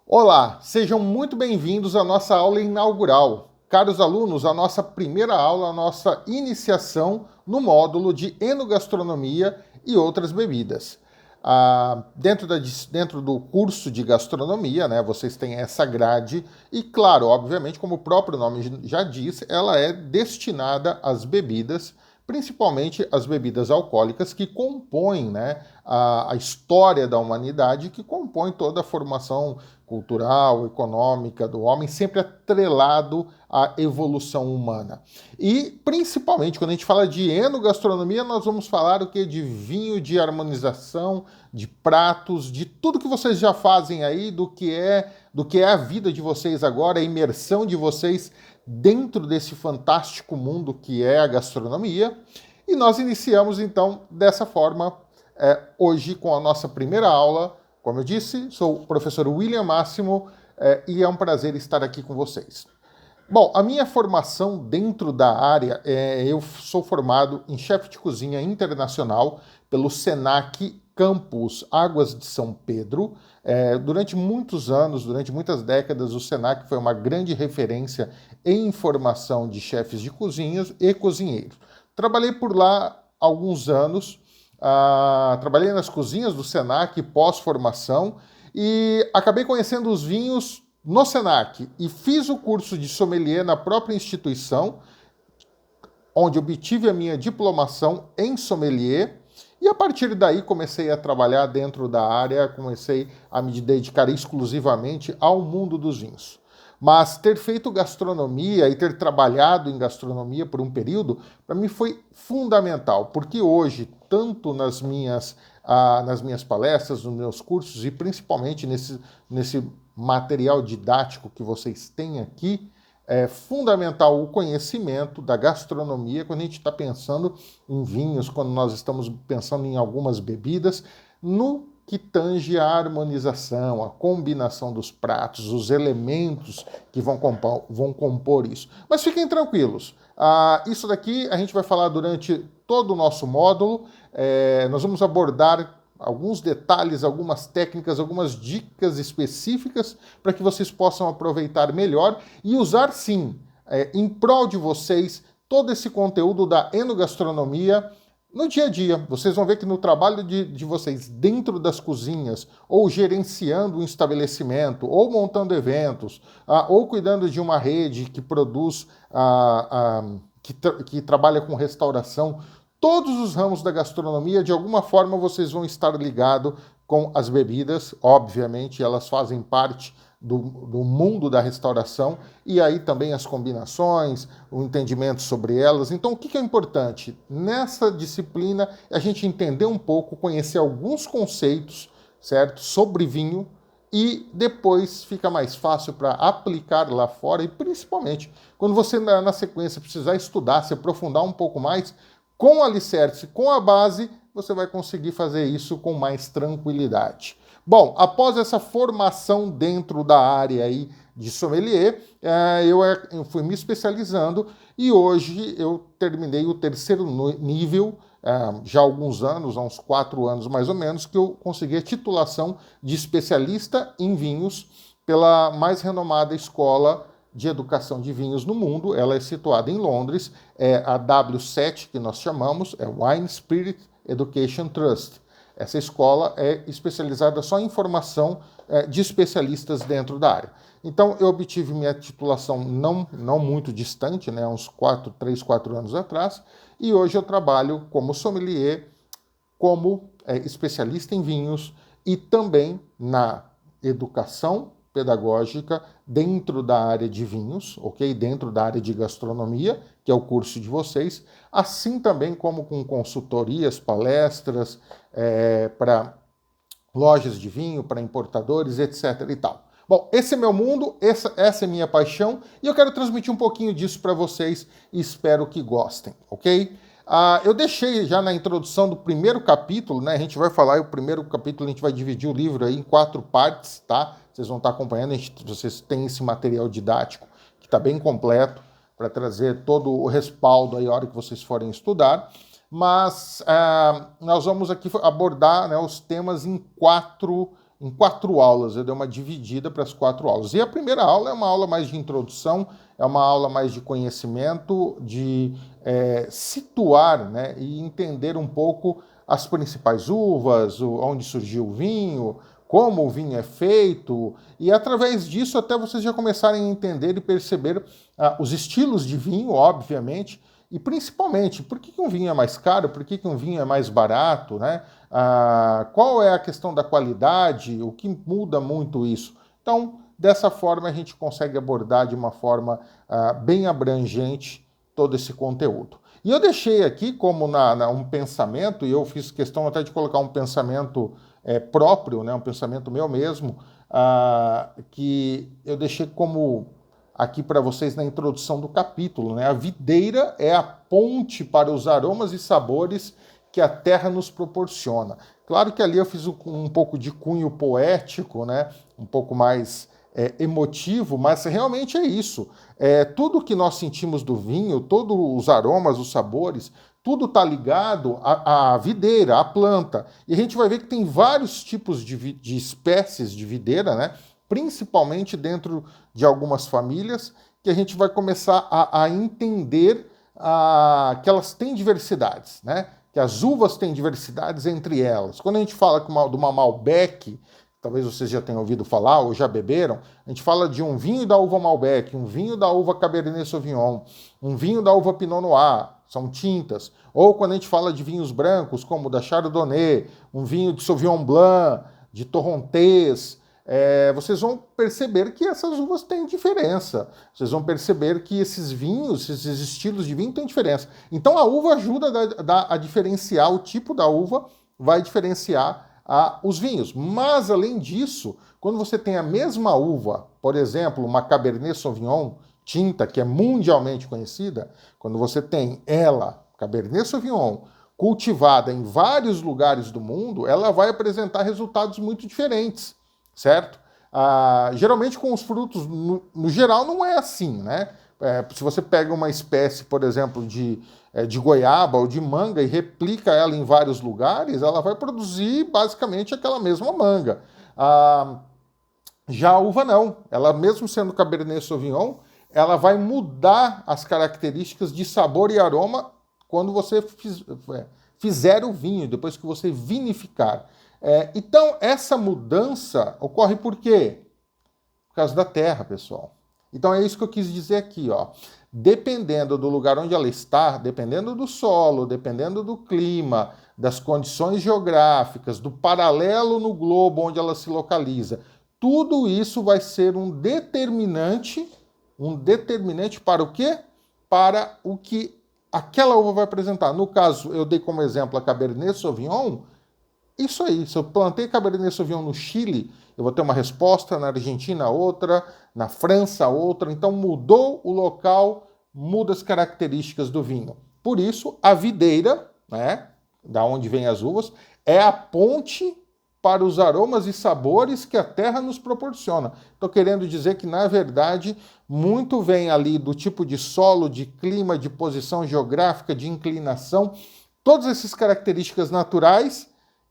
Olá, sejam muito bem-vindos à nossa aula inaugural. Caros alunos, a nossa primeira aula, a nossa iniciação no módulo de enogastronomia e outras bebidas. Dentro do curso de gastronomia, né, vocês têm essa grade e, claro, obviamente, como o próprio nome já diz, ela é destinada às bebidas, principalmente as bebidas alcoólicas que compõem, né, a história da humanidade, que compõem toda a formação cultural, econômica do homem, sempre atrelado à evolução humana. E, principalmente, quando a gente fala de enogastronomia, nós vamos falar o que? De vinho, de harmonização, de pratos, de tudo que vocês já fazem aí, do que é a vida de vocês agora, a imersão de vocês dentro desse fantástico mundo que é a gastronomia. E nós iniciamos, então, dessa forma, hoje com a nossa primeira aula. Como eu disse, sou o professor William Máximo e é um prazer estar aqui com vocês. Bom, a minha formação dentro da área, eu sou formado em chefe de cozinha internacional pelo SENAC Campus Águas de São Pedro. Durante muitos anos, durante muitas décadas, o SENAC foi uma grande referência em formação de chefes de cozinhas e cozinheiros. Trabalhei por lá alguns anos. Trabalhei nas cozinhas do SENAC pós-formação e acabei conhecendo os vinhos no SENAC e fiz o curso de sommelier na própria instituição, onde obtive a minha diplomação em sommelier e a partir daí comecei a trabalhar dentro da área, comecei a me dedicar exclusivamente ao mundo dos vinhos. Mas ter feito gastronomia e ter trabalhado em gastronomia por um período, para mim foi fundamental, porque hoje, tanto nas minhas palestras, nos meus cursos e principalmente nesse material didático que vocês têm aqui, é fundamental o conhecimento da gastronomia quando a gente está pensando em vinhos, quando nós estamos pensando em algumas bebidas, no que tange a harmonização, a combinação dos pratos, os elementos que vão compor isso. Mas fiquem tranquilos, isso daqui a gente vai falar durante todo o nosso módulo, nós vamos abordar alguns detalhes, algumas técnicas, algumas dicas específicas para que vocês possam aproveitar melhor e usar sim, em prol de vocês, todo esse conteúdo da enogastronomia no dia a dia. Vocês vão ver que no trabalho de vocês dentro das cozinhas, ou gerenciando um estabelecimento, ou montando eventos, ou cuidando de uma rede que produz, que trabalha com restauração, todos os ramos da gastronomia, de alguma forma vocês vão estar ligados com as bebidas, obviamente elas fazem parte do mundo da restauração, e aí também as combinações, o entendimento sobre elas. Então, o que é importante? Nessa disciplina, a gente entender um pouco, conhecer alguns conceitos, certo? Sobre vinho, e depois fica mais fácil para aplicar lá fora, e principalmente quando você, na sequência, precisar estudar, se aprofundar um pouco mais, com o alicerce, com a base, você vai conseguir fazer isso com mais tranquilidade. Bom, após essa formação dentro da área aí de sommelier, eu fui me especializando e hoje eu terminei o terceiro nível, já há alguns anos, há uns 4 anos mais ou menos, que eu consegui a titulação de especialista em vinhos pela mais renomada escola de educação de vinhos no mundo. Ela é situada em Londres, é a W7 que nós chamamos, é Wine Spirit Education Trust. Essa escola é especializada só em formação de especialistas dentro da área. Então, eu obtive minha titulação não muito distante, né, uns 3, 4 anos atrás, e hoje eu trabalho como sommelier, como especialista em vinhos e também na educação pedagógica dentro da área de vinhos, ok? Dentro da área de gastronomia, que é o curso de vocês, assim também como com consultorias, palestras para lojas de vinho, para importadores, etc. e tal. Bom, esse é meu mundo, essa é minha paixão e eu quero transmitir um pouquinho disso para vocês e espero que gostem, ok? Eu deixei já na introdução do primeiro capítulo, né? A gente vai falar, o primeiro capítulo a gente vai dividir o livro aí em 4 partes, tá? Vocês vão estar acompanhando, vocês têm esse material didático que está bem completo para trazer todo o respaldo aí a hora que vocês forem estudar. Mas nós vamos aqui abordar, né, os temas em 4 em 4 aulas, eu dei uma dividida para as 4 aulas. E a primeira aula é uma aula mais de introdução, é uma aula mais de conhecimento, de situar, né, e entender um pouco as principais uvas, onde surgiu o vinho, como o vinho é feito, e através disso até vocês já começarem a entender e perceber os estilos de vinho, obviamente, e principalmente, por que um vinho é mais caro, por que um vinho é mais barato, né? Qual é a questão da qualidade, o que muda muito isso. Então, dessa forma, a gente consegue abordar de uma forma bem abrangente todo esse conteúdo. E eu deixei aqui como um pensamento, e eu fiz questão até de colocar um pensamento próprio, né, um pensamento meu mesmo, que eu deixei como aqui para vocês na introdução do capítulo, né? A videira é a ponte para os aromas e sabores que a terra nos proporciona. Claro que ali eu fiz um pouco de cunho poético, né? Um pouco mais emotivo, mas realmente é isso. Tudo que nós sentimos do vinho, todos os aromas, os sabores, tudo está ligado à videira, à planta. E a gente vai ver que tem vários tipos de espécies de videira, né? Principalmente dentro de algumas famílias, que a gente vai começar a entender que elas têm diversidades, né? Que as uvas têm diversidades entre elas. Quando a gente fala de uma Malbec, talvez vocês já tenham ouvido falar ou já beberam, a gente fala de um vinho da uva Malbec, um vinho da uva Cabernet Sauvignon, um vinho da uva Pinot Noir, são tintas. Ou quando a gente fala de vinhos brancos, como o da Chardonnay, um vinho de Sauvignon Blanc, de Torrontés, vocês vão perceber que essas uvas têm diferença. Vocês vão perceber que esses vinhos, esses estilos de vinho têm diferença. Então a uva ajuda a diferenciar, o tipo da uva vai diferenciar os vinhos. Mas, além disso, quando você tem a mesma uva, por exemplo, uma Cabernet Sauvignon tinta, que é mundialmente conhecida, quando você tem ela, Cabernet Sauvignon, cultivada em vários lugares do mundo, ela vai apresentar resultados muito diferentes, certo? Geralmente com os frutos, no geral, não é assim, né? Se você pega uma espécie, por exemplo, de goiaba ou de manga e replica ela em vários lugares, ela vai produzir basicamente aquela mesma manga. Já a uva não. Ela, mesmo sendo Cabernet Sauvignon, ela vai mudar as características de sabor e aroma quando você fizer o vinho, depois que você vinificar. Então, essa mudança ocorre por quê? Por causa da terra, pessoal. Então é isso que eu quis dizer aqui, ó. Dependendo do lugar onde ela está, dependendo do solo, dependendo do clima, das condições geográficas, do paralelo no globo onde ela se localiza, tudo isso vai ser um determinante para o quê? Para o que aquela uva vai apresentar. No caso, eu dei como exemplo a Cabernet Sauvignon. Isso aí, se eu plantei Cabernet Sauvignon no Chile, eu vou ter uma resposta, na Argentina outra, na França outra, então mudou o local, muda as características do vinho. Por isso, a videira, né, da onde vêm as uvas, é a ponte para os aromas e sabores que a terra nos proporciona. Estou querendo dizer que, na verdade, muito vem ali do tipo de solo, de clima, de posição geográfica, de inclinação, todas essas características naturais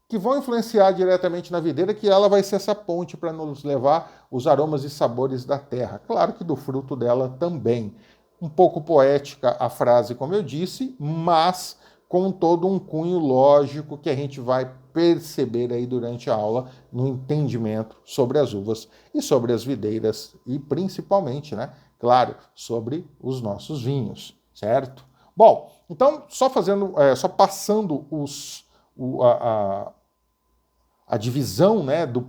que vão influenciar diretamente na videira, que ela vai ser essa ponte para nos levar os aromas e sabores da terra. Claro que do fruto dela também. Um pouco poética a frase, como eu disse, mas com todo um cunho lógico que a gente vai perceber aí durante a aula no entendimento sobre as uvas e sobre as videiras e principalmente, né, claro, sobre os nossos vinhos, certo? Bom, então só passando a divisão, né, da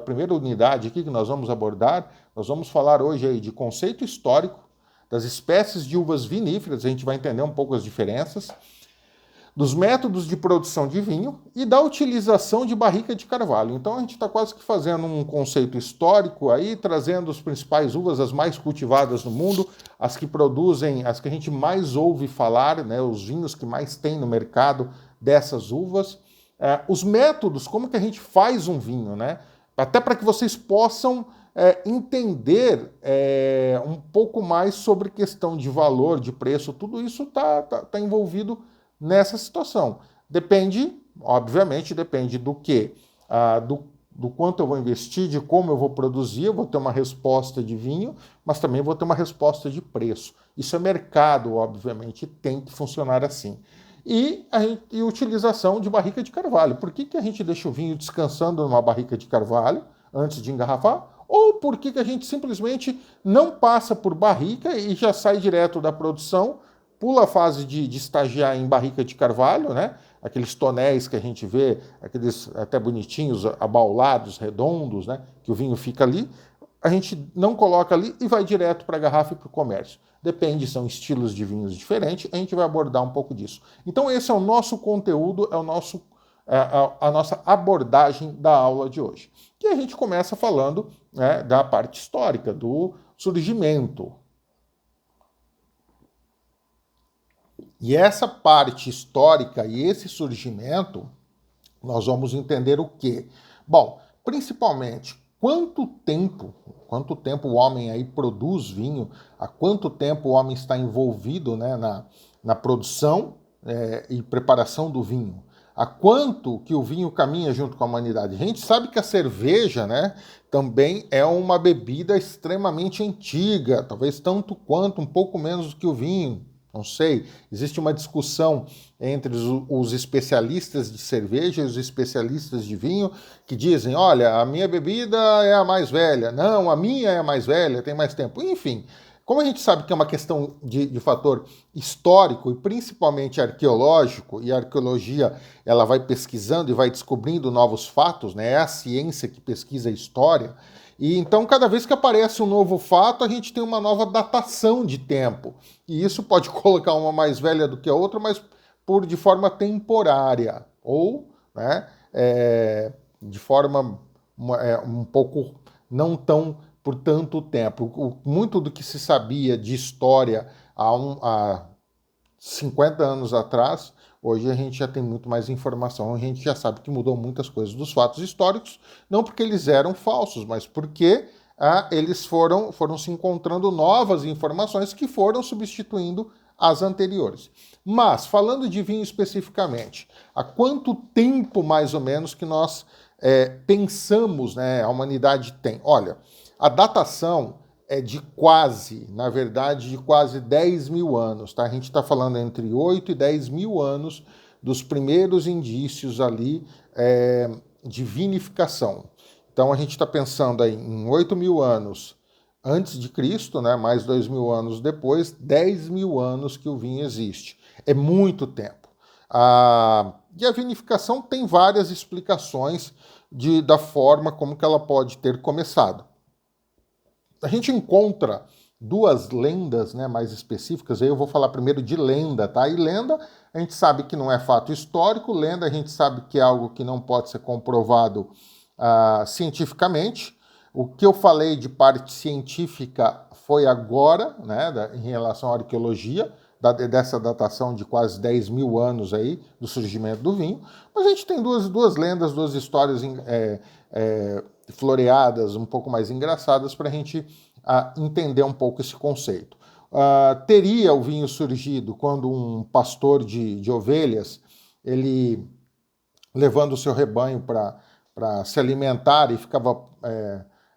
primeira unidade aqui que nós vamos abordar, nós vamos falar hoje aí de conceito histórico, das espécies de uvas viníferas, a gente vai entender um pouco as diferenças, dos métodos de produção de vinho e da utilização de barrica de carvalho. Então a gente está quase que fazendo um conceito histórico aí, trazendo as principais uvas, as mais cultivadas no mundo, as que produzem, as que a gente mais ouve falar, né, os vinhos que mais tem no mercado dessas uvas, os métodos, como que a gente faz um vinho, né? Até para que vocês possam entender um pouco mais sobre questão de valor, de preço, tudo isso está envolvido nessa situação. Depende, obviamente, depende do quê? do quanto eu vou investir, de como eu vou produzir, eu vou ter uma resposta de vinho, mas também vou ter uma resposta de preço. Isso é mercado, obviamente, tem que funcionar assim. E a utilização de barrica de carvalho. Por que a gente deixa o vinho descansando numa barrica de carvalho antes de engarrafar? Ou por que a gente simplesmente não passa por barrica e já sai direto da produção, pula a fase de estagiar em barrica de carvalho, né? Aqueles tonéis que a gente vê, aqueles até bonitinhos, abaulados, redondos, né? Que o vinho fica ali, a gente não coloca ali e vai direto para a garrafa e para o comércio. Depende, são estilos de vinhos diferentes, a gente vai abordar um pouco disso. Então esse é o nosso conteúdo, é o nosso, a nossa abordagem da aula de hoje. E a gente começa falando, né, da parte histórica, do surgimento. E essa parte histórica e esse surgimento, nós vamos entender o quê? Bom, principalmente, quanto tempo o homem aí produz vinho, há quanto tempo o homem está envolvido, né, na produção e preparação do vinho. Há quanto que o vinho caminha junto com a humanidade. A gente sabe que a cerveja, né, também é uma bebida extremamente antiga, talvez tanto quanto, um pouco menos do que o vinho. Não sei, existe uma discussão entre os especialistas de cerveja e os especialistas de vinho que dizem, olha, a minha bebida é a mais velha, não, a minha é a mais velha, tem mais tempo. Enfim, como a gente sabe que é uma questão de fator histórico e principalmente arqueológico, e a arqueologia ela vai pesquisando e vai descobrindo novos fatos, né? É a ciência que pesquisa a história, e então, cada vez que aparece um novo fato, a gente tem uma nova datação de tempo. E isso pode colocar uma mais velha do que a outra, mas de forma temporária. Ou, né, de forma um pouco não tão por tanto tempo. Muito do que se sabia de história há 50 anos atrás, hoje a gente já tem muito mais informação, a gente já sabe que mudou muitas coisas dos fatos históricos, não porque eles eram falsos, mas porque eles foram se encontrando novas informações que foram substituindo as anteriores. Mas, falando de vinho especificamente, há quanto tempo mais ou menos que nós pensamos, né, a humanidade tem? Olha, a datação é de quase, na verdade, de quase 10 mil anos, tá? A gente está falando entre 8 e 10 mil anos dos primeiros indícios ali de vinificação. Então a gente está pensando aí em 8 mil anos antes de Cristo, né? Mais 2 mil anos depois, 10 mil anos que o vinho existe. É muito tempo. E a vinificação tem várias explicações da forma como que ela pode ter começado. A gente encontra duas lendas, né, mais específicas, aí eu vou falar primeiro de lenda, tá? E lenda, a gente sabe que não é fato histórico, lenda a gente sabe que é algo que não pode ser comprovado cientificamente. O que eu falei de parte científica foi agora, né, em relação à arqueologia, dessa datação de quase 10 mil anos aí do surgimento do vinho, mas a gente tem duas lendas, duas histórias floreadas, um pouco mais engraçadas, para a gente entender um pouco esse conceito. Teria o vinho surgido quando um pastor de ovelhas, ele levando o seu rebanho para se alimentar e ficava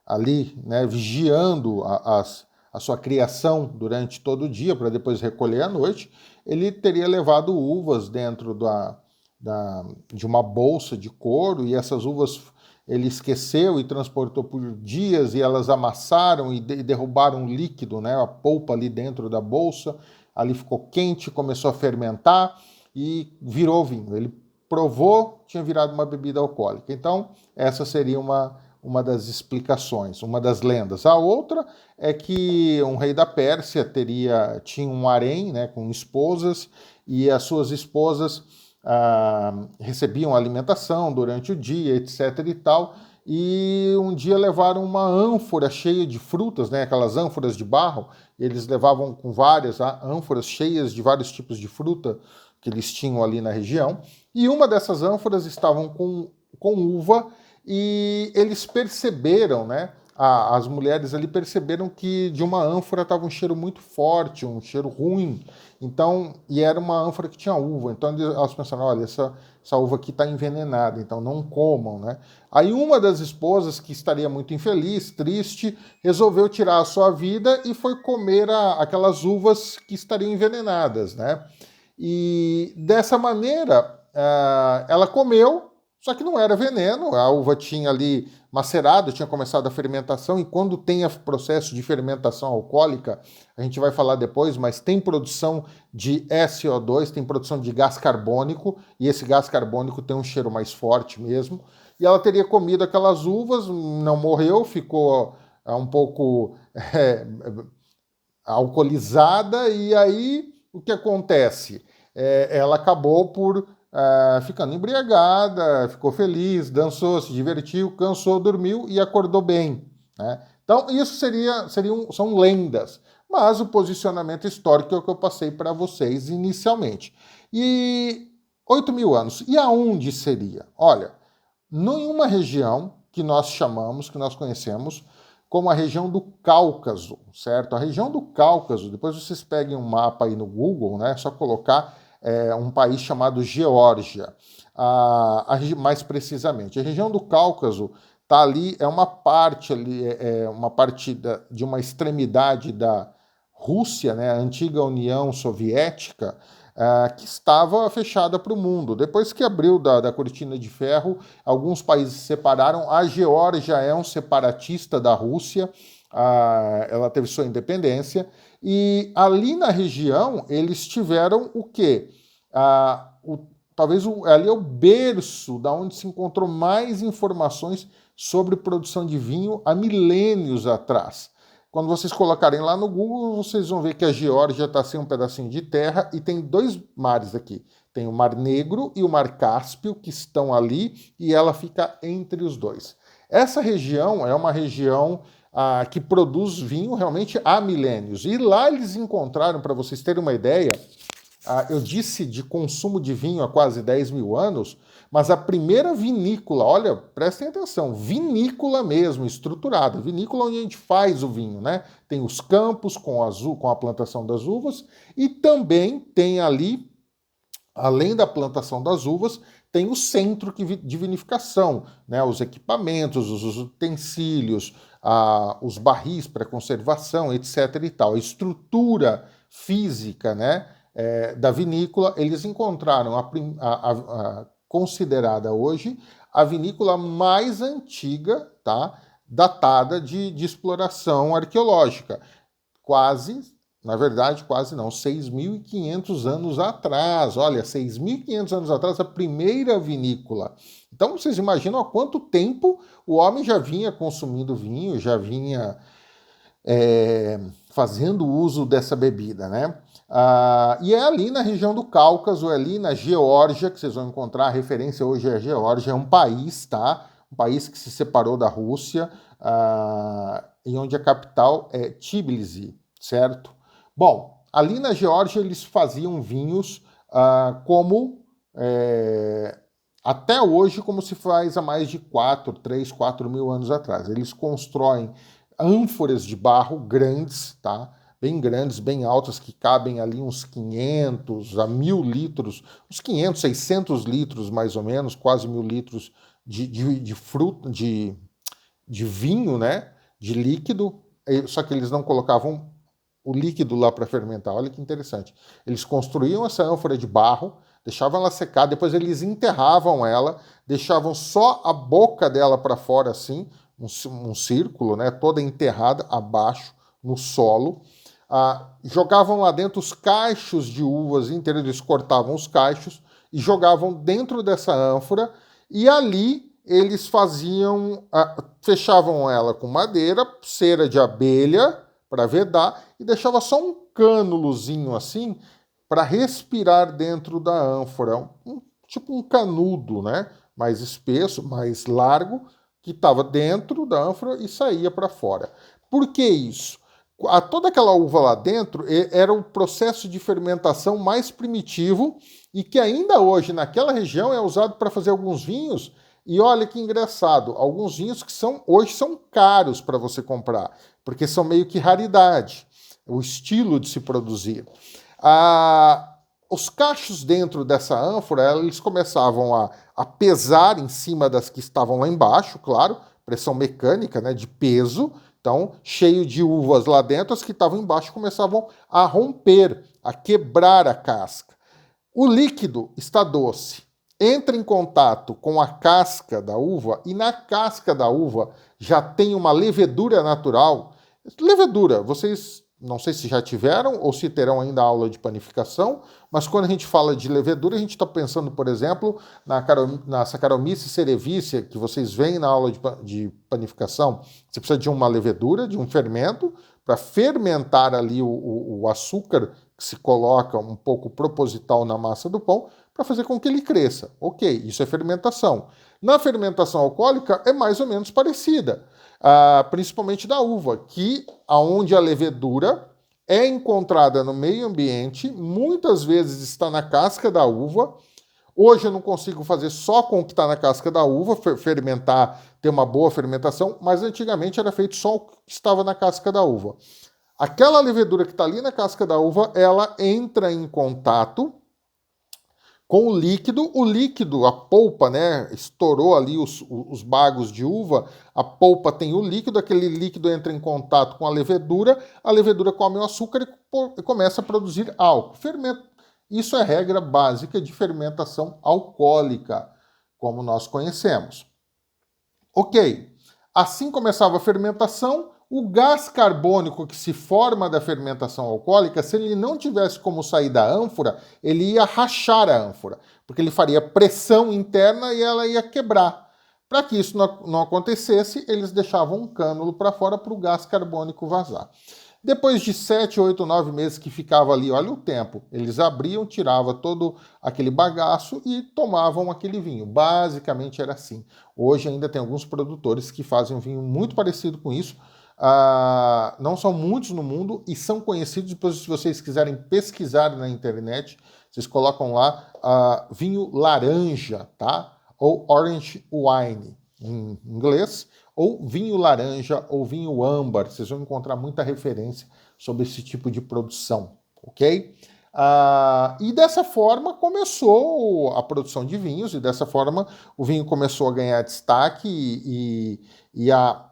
ali, né, vigiando a sua criação durante todo o dia para depois recolher à noite, ele teria levado uvas dentro de uma bolsa de couro, e essas uvas ele esqueceu e transportou por dias, e elas amassaram e derrubaram o líquido, né, a polpa ali dentro da bolsa, ali ficou quente, começou a fermentar e virou vinho. Ele provou, tinha virado uma bebida alcoólica. Então, essa seria uma das explicações, uma das lendas. A outra é que um rei da Pérsia tinha um harém, né, com esposas, e as suas esposas recebiam alimentação durante o dia, etc. e tal, e um dia levaram uma ânfora cheia de frutas, né, aquelas ânforas de barro, eles levavam com várias ânforas cheias de vários tipos de fruta que eles tinham ali na região, e uma dessas ânforas estavam com uva, e eles perceberam, né, as mulheres ali perceberam que de uma ânfora estava um cheiro muito forte, um cheiro ruim. Então, e era uma ânfora que tinha uva. Então elas pensaram, olha, essa uva aqui está envenenada, então não comam, né? Aí uma das esposas, que estaria muito infeliz, triste, resolveu tirar a sua vida e foi comer aquelas uvas que estariam envenenadas, né? E dessa maneira, ela comeu, só que não era veneno, a uva tinha ali macerado, tinha começado a fermentação, e quando tem o processo de fermentação alcoólica, a gente vai falar depois, mas tem produção de SO2, tem produção de gás carbônico, e esse gás carbônico tem um cheiro mais forte mesmo, e ela teria comido aquelas uvas, não morreu, ficou um pouco alcoolizada, e aí o que acontece? Ela acabou por ficando embriagada, ficou feliz, dançou, se divertiu, cansou, dormiu e acordou bem, né? Então, isso são lendas, mas o posicionamento histórico é o que eu passei para vocês inicialmente. E 8.000 anos, e aonde seria? Olha, em uma região que nós chamamos, que nós conhecemos, como a região do Cáucaso, certo? A região do Cáucaso, depois vocês peguem um mapa aí no Google, né? É só colocar um país chamado Geórgia, mais precisamente. A região do Cáucaso está ali, é uma parte ali, uma parte de uma extremidade da Rússia, né? A antiga União Soviética, que estava fechada para o mundo. Depois que abriu da cortina de ferro, alguns países se separaram. A Geórgia é um separatista da Rússia, ela teve sua independência, e ali na região eles tiveram o quê? Talvez ali é o berço da onde se encontrou mais informações sobre produção de vinho há milênios atrás. Quando vocês colocarem lá no Google, vocês vão ver que a Geórgia está sem um pedacinho de terra e tem dois mares aqui. Tem o Mar Negro e o Mar Cáspio, que estão ali, e ela fica entre os dois. Essa região é uma região que produz vinho realmente há milênios. E lá eles encontraram, para vocês terem uma ideia, eu disse de consumo de vinho há quase 10.000 anos, mas a primeira vinícola, olha, prestem atenção, vinícola mesmo, estruturada, vinícola onde a gente faz o vinho, né? Tem os campos com a plantação das uvas, e também tem ali, além da plantação das uvas, tem o centro de vinificação, né? Os equipamentos, os utensílios, os barris para conservação, etc. e tal. A estrutura física, né, da vinícola, eles encontraram a considerada hoje a vinícola mais antiga, tá, datada de exploração arqueológica. Na verdade, quase não, 6.500 anos atrás. Olha, 6.500 anos atrás, a primeira vinícola. Então, vocês imaginam há quanto tempo o homem já vinha consumindo vinho, já vinha fazendo uso dessa bebida, né? E é ali na região do Cáucaso, é ali na Geórgia, que vocês vão encontrar, a referência hoje é a Geórgia, é um país, tá? Um país que se separou da Rússia, e onde a capital é Tbilisi, certo? Bom, ali na Geórgia eles faziam vinhos até hoje, como se faz há mais de 4.000 anos atrás. Eles constroem ânforas de barro grandes, tá? Bem grandes, bem altas, que cabem ali uns 500 a 1.000 litros, uns 500, 600 litros mais ou menos, quase 1.000 litros de fruta, de vinho, né? De líquido, só que eles não colocavam o líquido lá para fermentar. Olha que interessante. Eles construíam essa ânfora de barro, deixavam ela secar, depois eles enterravam ela, deixavam só a boca dela para fora assim, um círculo, né, toda enterrada abaixo no solo. Jogavam lá dentro os cachos de uvas inteiros, eles cortavam os cachos e jogavam dentro dessa ânfora, e ali eles faziam, fechavam ela com madeira, cera de abelha para vedar, e deixava só um cânulozinho assim para respirar dentro da ânfora, tipo um canudo, né, mais espesso, mais largo, que estava dentro da ânfora e saía para fora. Por que isso? Toda aquela uva lá dentro era o processo de fermentação mais primitivo e que ainda hoje naquela região é usado para fazer alguns vinhos, E olha que engraçado, alguns vinhos que hoje são caros para você comprar, porque são meio que raridade, o estilo de se produzir. Os cachos dentro dessa ânfora, eles começavam a pesar em cima das que estavam lá embaixo, claro, pressão mecânica, né, de peso. Então, cheio de uvas lá dentro, as que estavam embaixo começavam a romper, a quebrar a casca. O líquido está doce, entra em contato com a casca da uva e na casca da uva já tem uma levedura natural. Levedura, vocês não sei se já tiveram ou se terão ainda aula de panificação, mas quando a gente fala de levedura, a gente está pensando, por exemplo, na Saccharomyces cerevisiae, que vocês veem na aula de panificação. Você precisa de uma levedura, de um fermento, para fermentar ali o açúcar que se coloca um pouco proposital na massa do pão, para fazer com que ele cresça. Ok, isso é fermentação. Na fermentação alcoólica é mais ou menos parecida. Principalmente da uva, que aonde a levedura é encontrada no meio ambiente, muitas vezes está na casca da uva. Hoje eu não consigo fazer só com o que está na casca da uva, fermentar, ter uma boa fermentação, mas antigamente era feito só o que estava na casca da uva. Aquela levedura que está ali na casca da uva, ela entra em contato com o líquido, a polpa, né, estourou ali os bagos de uva, a polpa tem o líquido, aquele líquido entra em contato com a levedura come o açúcar e começa a produzir álcool. Isso é regra básica de fermentação alcoólica, como nós conhecemos. Ok, assim começava a fermentação. O gás carbônico que se forma da fermentação alcoólica, se ele não tivesse como sair da ânfora, ele ia rachar a ânfora, porque ele faria pressão interna e ela ia quebrar. Para que isso não acontecesse, eles deixavam um cânulo para fora para o gás carbônico vazar. Depois de 7, 8, 9 meses que ficava ali, olha o tempo, eles abriam, tiravam todo aquele bagaço e tomavam aquele vinho. Basicamente era assim. Hoje ainda tem alguns produtores que fazem um vinho muito parecido com isso. Não são muitos no mundo e são conhecidos. Depois, se vocês quiserem pesquisar na internet, vocês colocam lá vinho laranja, tá? Ou orange wine em inglês, ou vinho laranja ou vinho âmbar. Vocês vão encontrar muita referência sobre esse tipo de produção, ok? E dessa forma começou a produção de vinhos, e dessa forma o vinho começou a ganhar destaque e a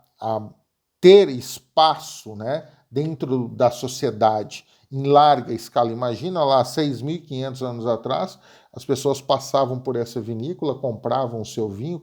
ter espaço, né, dentro da sociedade em larga escala. Imagina lá, 6.500 anos atrás, as pessoas passavam por essa vinícola, compravam o seu vinho,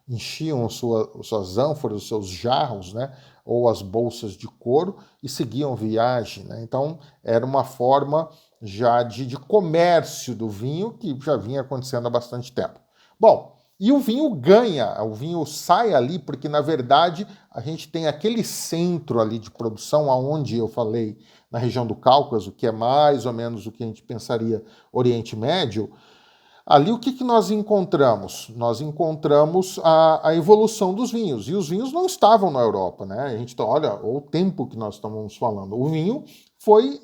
enchiam suas ânforas, os seus jarros, né, ou as bolsas de couro e seguiam viagem, né? Então, era uma forma já de comércio do vinho que já vinha acontecendo há bastante tempo. Bom, e o vinho sai ali, porque na verdade a gente tem aquele centro ali de produção, aonde eu falei, na região do Cáucaso, que é mais ou menos o que a gente pensaria Oriente Médio. Ali o que nós encontramos? Nós encontramos a evolução dos vinhos, e os vinhos não estavam na Europa, né? A gente olha o tempo que nós estamos falando. O vinho foi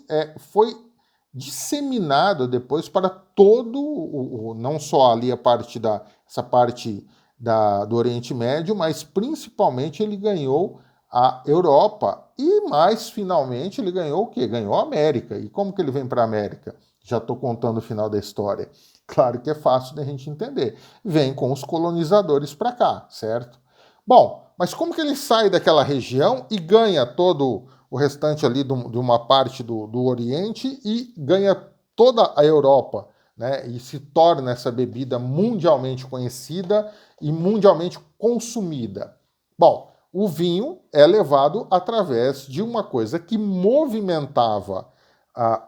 disseminado depois para todo não só ali essa parte do Oriente Médio, mas principalmente ele ganhou a Europa e mais finalmente ele ganhou o quê? Ganhou a América. E como que ele vem para a América? Já estou contando o final da história. Claro que é fácil da gente entender. Vem com os colonizadores para cá, certo? Bom, mas como que ele sai daquela região e ganha todo o restante ali de uma parte do Oriente e ganha toda a Europa, né? E se torna essa bebida mundialmente conhecida e mundialmente consumida? Bom, o vinho é levado através de uma coisa que movimentava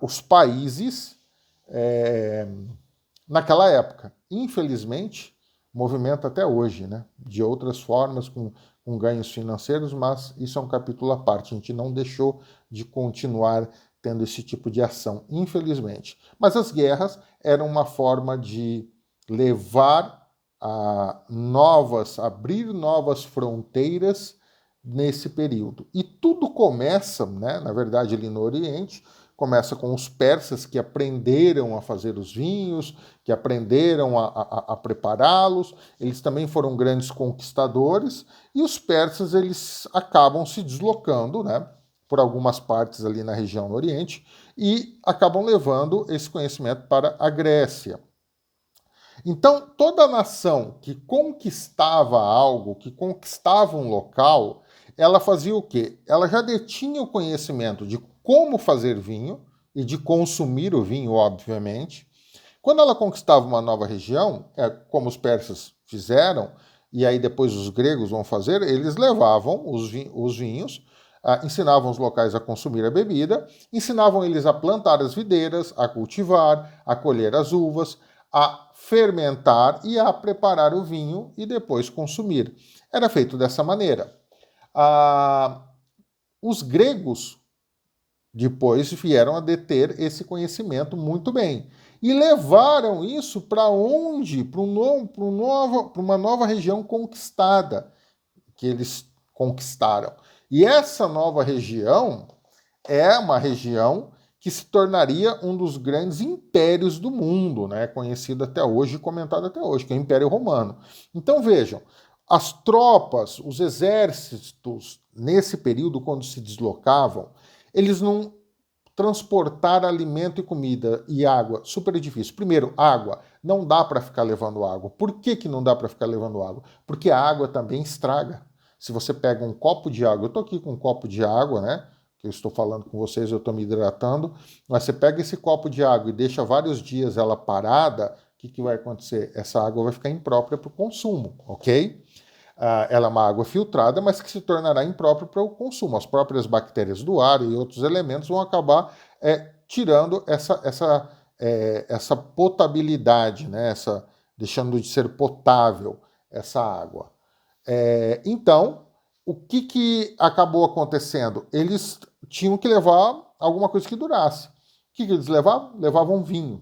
os países naquela época. Infelizmente, movimenta até hoje, né? De outras formas, com ganhos financeiros, mas isso é um capítulo à parte. A gente não deixou de continuar tendo esse tipo de ação, infelizmente. Mas as guerras eram uma forma de levar abrir novas fronteiras nesse período. E tudo começa, né, na verdade, ali no Oriente, começa com os persas que aprenderam a fazer os vinhos, que aprenderam a prepará-los, eles também foram grandes conquistadores, e os persas eles acabam se deslocando, né, por algumas partes ali na região do Oriente, e acabam levando esse conhecimento para a Grécia. Então, toda nação que conquistava algo, que conquistava um local, ela fazia o quê? Ela já detinha o conhecimento de como fazer vinho e de consumir o vinho, obviamente. Quando ela conquistava uma nova região, como os persas fizeram, e aí depois os gregos vão fazer, eles levavam os vinhos, ensinavam os locais a consumir a bebida, ensinavam eles a plantar as videiras, a cultivar, a colher as uvas, a fermentar e a preparar o vinho e depois consumir. Era feito dessa maneira. Os gregos depois vieram a deter esse conhecimento muito bem e levaram isso para onde? Para uma nova região conquistada, que eles conquistaram. E essa nova região é uma região que se tornaria um dos grandes impérios do mundo, né, conhecido até hoje e comentado até hoje, que é o Império Romano. Então vejam, as tropas, os exércitos, nesse período, quando se deslocavam, eles não transportaram alimento e comida e água, super difícil. Primeiro, água, não dá para ficar levando água. Por que não dá para ficar levando água? Porque a água também estraga. Se você pega um copo de água, eu estou aqui com um copo de água, né? Que eu estou falando com vocês, eu estou me hidratando, mas você pega esse copo de água e deixa vários dias ela parada, o que vai acontecer? Essa água vai ficar imprópria para o consumo, ok? Ela é uma água filtrada, mas que se tornará imprópria para o consumo. As próprias bactérias do ar e outros elementos vão acabar tirando essa potabilidade, né? Deixando de ser potável essa água. Então, o que acabou acontecendo? Eles tinham que levar alguma coisa que durasse. O que eles levavam? Levavam vinho.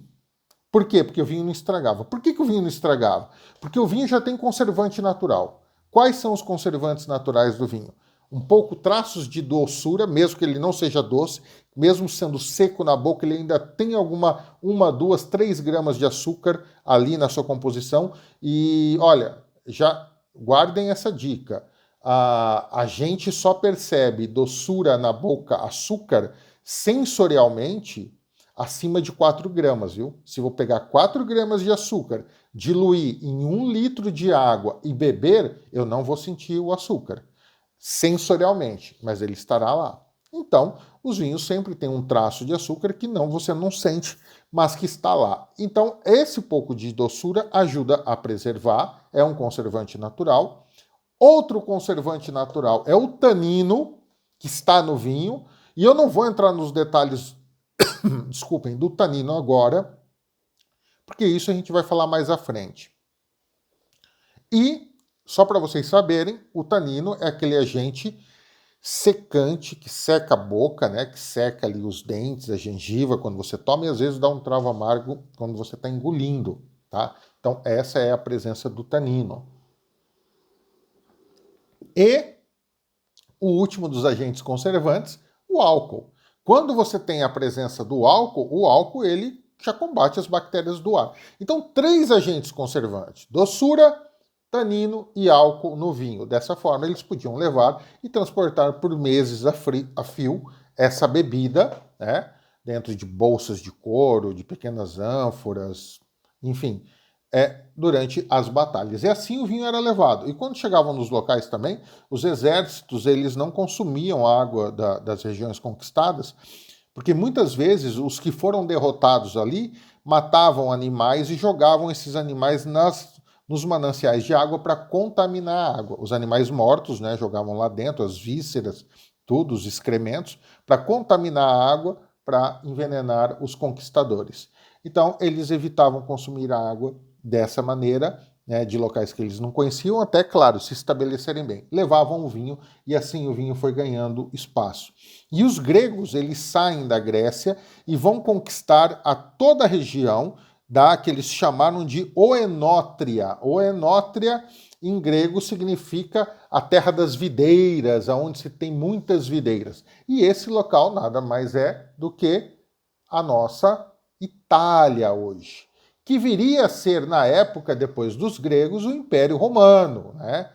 Por quê? Porque o vinho não estragava. Por que o vinho não estragava? Porque o vinho já tem conservante natural. Quais são os conservantes naturais do vinho? Um pouco traços de doçura, mesmo que ele não seja doce, mesmo sendo seco na boca, ele ainda tem uma, 2, 3 gramas de açúcar ali na sua composição. E olha, já guardem essa dica. A gente só percebe doçura na boca, açúcar, sensorialmente, acima de 4 gramas, viu? Se eu pegar 4 gramas de açúcar, diluir em 1 litro de água e beber, eu não vou sentir o açúcar, sensorialmente, mas ele estará lá. Então, os vinhos sempre têm um traço de açúcar que você não sente, mas que está lá. Então, esse pouco de doçura ajuda a preservar, é um conservante natural. Outro conservante natural é o tanino, que está no vinho, e eu não vou entrar nos detalhes, desculpem, do tanino agora, porque isso a gente vai falar mais à frente. E, só para vocês saberem, o tanino é aquele agente secante que seca a boca, né, que seca ali os dentes, a gengiva quando você toma, e às vezes dá um travo amargo quando você está engolindo, tá? Então essa é a presença do tanino. E o último dos agentes conservantes, o álcool. Quando você tem a presença do álcool, o álcool ele já combate as bactérias do ar. Então 3 agentes conservantes, doçura, tanino e álcool no vinho. Dessa forma, eles podiam levar e transportar por meses a fio essa bebida, né, dentro de bolsas de couro, de pequenas ânforas, enfim, durante as batalhas. E assim o vinho era levado. E quando chegavam nos locais também, os exércitos eles não consumiam água das regiões conquistadas, porque muitas vezes os que foram derrotados ali matavam animais e jogavam esses animais nos mananciais de água para contaminar a água. Os animais mortos, né, jogavam lá dentro, as vísceras, tudo, os excrementos, para contaminar a água, para envenenar os conquistadores. Então, eles evitavam consumir a água dessa maneira, né, de locais que eles não conheciam, até, claro, se estabelecerem bem. Levavam o vinho e assim o vinho foi ganhando espaço. E os gregos, eles saem da Grécia e vão conquistar a toda a região que eles chamaram de Oenótria. Oenótria, em grego, significa a terra das videiras, onde se tem muitas videiras. E esse local nada mais é do que a nossa Itália hoje, que viria a ser, na época, depois dos gregos, o Império Romano, né?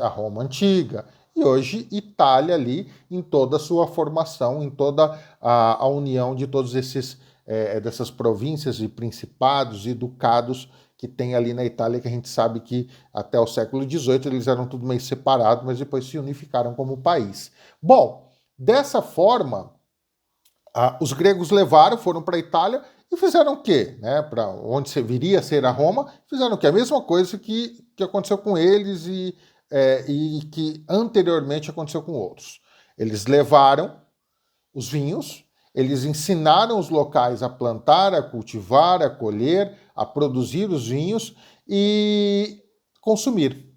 A Roma Antiga. E hoje, Itália ali, em toda a sua formação, em toda a união de todos dessas províncias e principados e ducados que tem ali na Itália, que a gente sabe que até o século XVIII eles eram tudo meio separados, mas depois se unificaram como país. Bom, dessa forma, os gregos foram para a Itália e fizeram o quê? Né? Para onde você viria a ser a Roma, fizeram o quê? A mesma coisa que aconteceu com eles e que anteriormente aconteceu com outros. Eles levaram os vinhos, eles ensinaram os locais a plantar, a cultivar, a colher, a produzir os vinhos e consumir.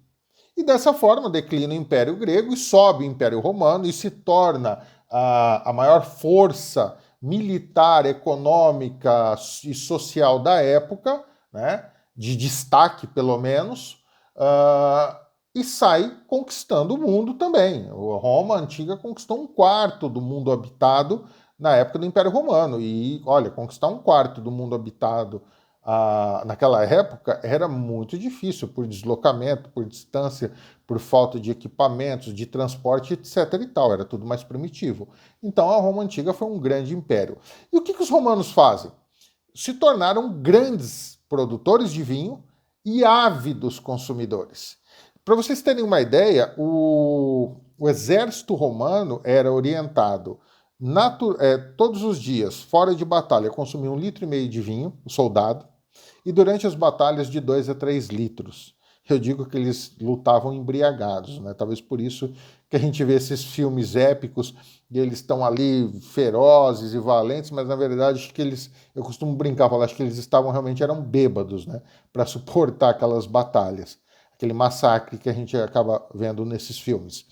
E dessa forma declina o Império Grego e sobe o Império Romano e se torna a maior força militar, econômica e social da época, né, de destaque pelo menos, e sai conquistando o mundo também. A Roma antiga conquistou 1/4 do mundo habitado na época do Império Romano. E, olha, conquistar 1/4 do mundo habitado naquela época era muito difícil, por deslocamento, por distância, por falta de equipamentos, de transporte, etc. e tal. Era tudo mais primitivo. Então a Roma antiga foi um grande império. E o que os romanos fazem? Se tornaram grandes produtores de vinho e ávidos consumidores. Para vocês terem uma ideia, o exército romano era orientado todos os dias, fora de batalha, a consumir 1,5 litro de vinho, o soldado, e durante as batalhas de 2 a 3 litros. Eu digo que eles lutavam embriagados, né? Talvez por isso que a gente vê esses filmes épicos e eles estão ali ferozes e valentes, mas na verdade acho que eu costumo brincar, falar, acho que eles eram bêbados, né? Para suportar aquelas batalhas, aquele massacre que a gente acaba vendo nesses filmes.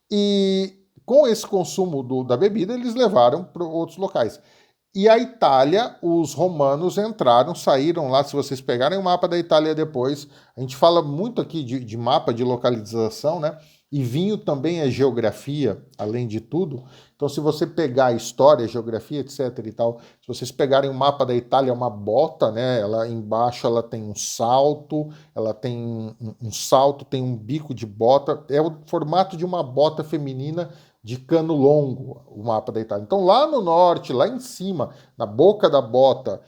E com esse consumo da bebida, eles levaram para outros locais. E a Itália, os romanos saíram lá. Se vocês pegarem o mapa da Itália depois, a gente fala muito aqui de mapa de localização, né? E vinho também é geografia, além de tudo. Então, se você pegar a história, geografia, etc. e tal, se vocês pegarem o mapa da Itália, é uma bota, né? Ela embaixo ela tem um salto, ela tem um salto, tem um bico de bota. É o formato de uma bota feminina de cano longo, o mapa da Itália. Então, lá no norte, lá em cima, na boca da bota,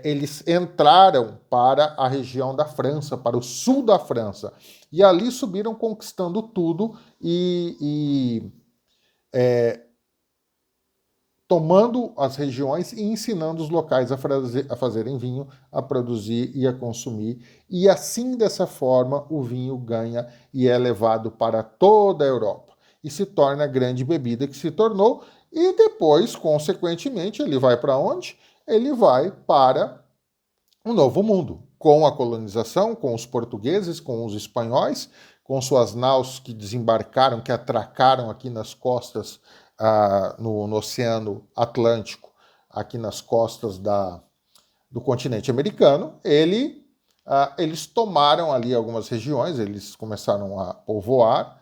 eles entraram para a região da França, para o sul da França. E ali subiram conquistando tudo tomando as regiões e ensinando os locais a fazerem vinho, a produzir e a consumir. E assim, dessa forma, o vinho ganha e é levado para toda a Europa. E se torna a grande bebida que se tornou. E depois, consequentemente, ele vai para onde? Ele vai para um novo mundo, com a colonização, com os portugueses, com os espanhóis, com suas naus que desembarcaram, que atracaram aqui nas costas, no Oceano Atlântico, aqui nas costas do continente americano. Eles tomaram ali algumas regiões, eles começaram a povoar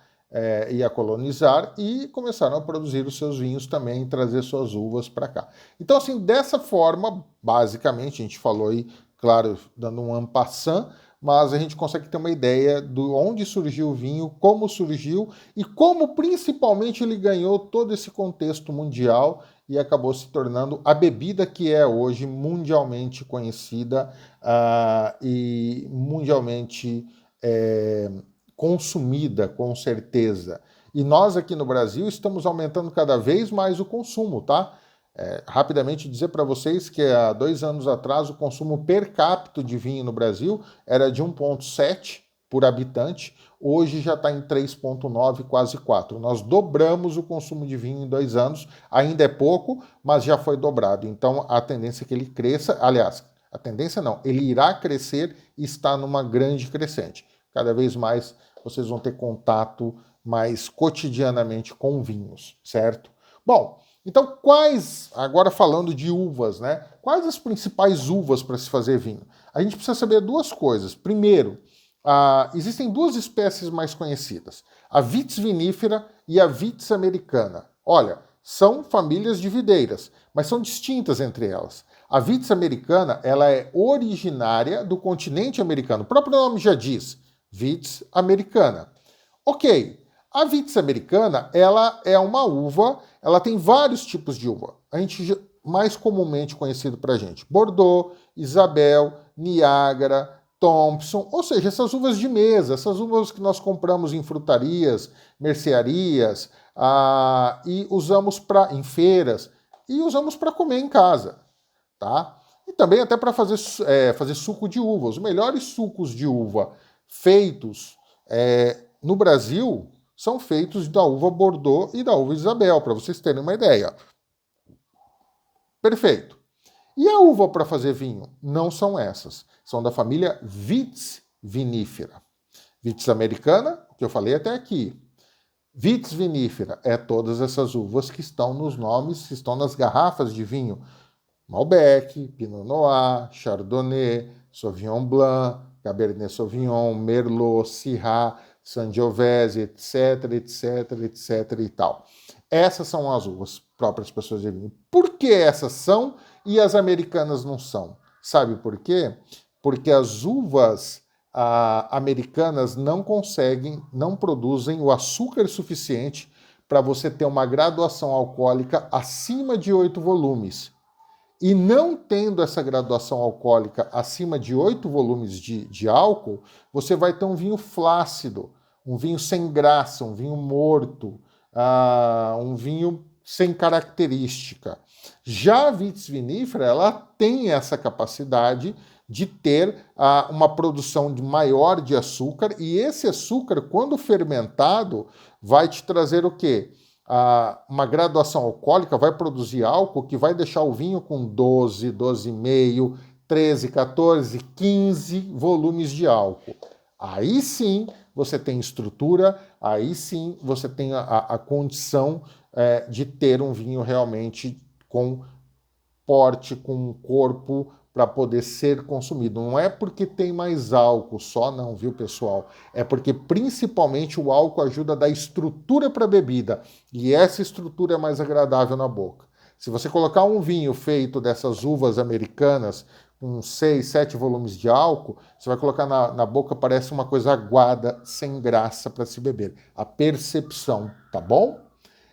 e a colonizar e começaram a produzir os seus vinhos também, trazer suas uvas para cá. Então, assim, dessa forma, basicamente, a gente falou aí, claro, dando um en passant, mas a gente consegue ter uma ideia de onde surgiu o vinho, como surgiu e como principalmente ele ganhou todo esse contexto mundial e acabou se tornando a bebida que é hoje mundialmente conhecida e mundialmente consumida, com certeza. E nós aqui no Brasil estamos aumentando cada vez mais o consumo, tá? Rapidamente dizer para vocês que há 2 anos atrás o consumo per capita de vinho no Brasil era de 1,7 por habitante, hoje já está em 3,9, quase 4. Nós dobramos o consumo de vinho em 2 anos, ainda é pouco, mas já foi dobrado. Então a tendência é que ele cresça, aliás, a tendência não, ele irá crescer e está numa grande crescente. Cada vez mais vocês vão ter contato mais cotidianamente com vinhos, certo? Bom, então, agora falando de uvas, né? Quais as principais uvas para se fazer vinho? A gente precisa saber 2 coisas. Primeiro, existem 2 espécies mais conhecidas, a Vitis vinifera e a Vitis americana. Olha, são famílias de videiras, mas são distintas entre elas. A Vitis americana, ela é originária do continente americano. O próprio nome já diz, Vitis americana. Ok, a Vitis americana, ela é uma uva, ela tem vários tipos de uva. A gente mais comumente conhecido pra gente, Bordeaux, Isabel, Niágara, Thompson, ou seja, essas uvas de mesa, essas uvas que nós compramos em frutarias, mercearias, e usamos em feiras, e usamos para comer em casa, tá? E também até para fazer suco de uva. Os melhores sucos de uva feitos no Brasil são feitos da uva Bordeaux e da uva Isabel, para vocês terem uma ideia. Perfeito. E a uva para fazer vinho? Não são essas. São da família Vitis vinífera. Vitis americana, que eu falei até aqui. Vitis vinífera é todas essas uvas que estão nos nomes, que estão nas garrafas de vinho. Malbec, Pinot Noir, Chardonnay, Sauvignon Blanc, Cabernet Sauvignon, Merlot, Syrah, Sangiovese, etc, etc, etc e tal. Essas são as uvas próprias pessoas de vinho. Por que essas são e as americanas não são? Sabe por quê? Porque as uvas americanas não produzem o açúcar suficiente para você ter uma graduação alcoólica acima de 8 volumes. E não tendo essa graduação alcoólica acima de 8 volumes de álcool, você vai ter um vinho flácido, um vinho sem graça, um vinho morto, um vinho sem característica. Já a Vitis vinífera, ela tem essa capacidade de ter uma produção maior de açúcar, e esse açúcar, quando fermentado, vai te trazer o quê? Uma graduação alcoólica, vai produzir álcool que vai deixar o vinho com 12, 12,5, 13, 14, 15 volumes de álcool. Aí sim você tem estrutura, aí sim você tem a condição de ter um vinho realmente com porte, com corpo para poder ser consumido. Não é porque tem mais álcool só, não, viu, pessoal? É porque principalmente o álcool ajuda a dar estrutura para a bebida, e essa estrutura é mais agradável na boca. Se você colocar um vinho feito dessas uvas americanas com 6, 7 volumes de álcool, você vai colocar na boca, parece uma coisa aguada, sem graça para se beber. A percepção, tá bom?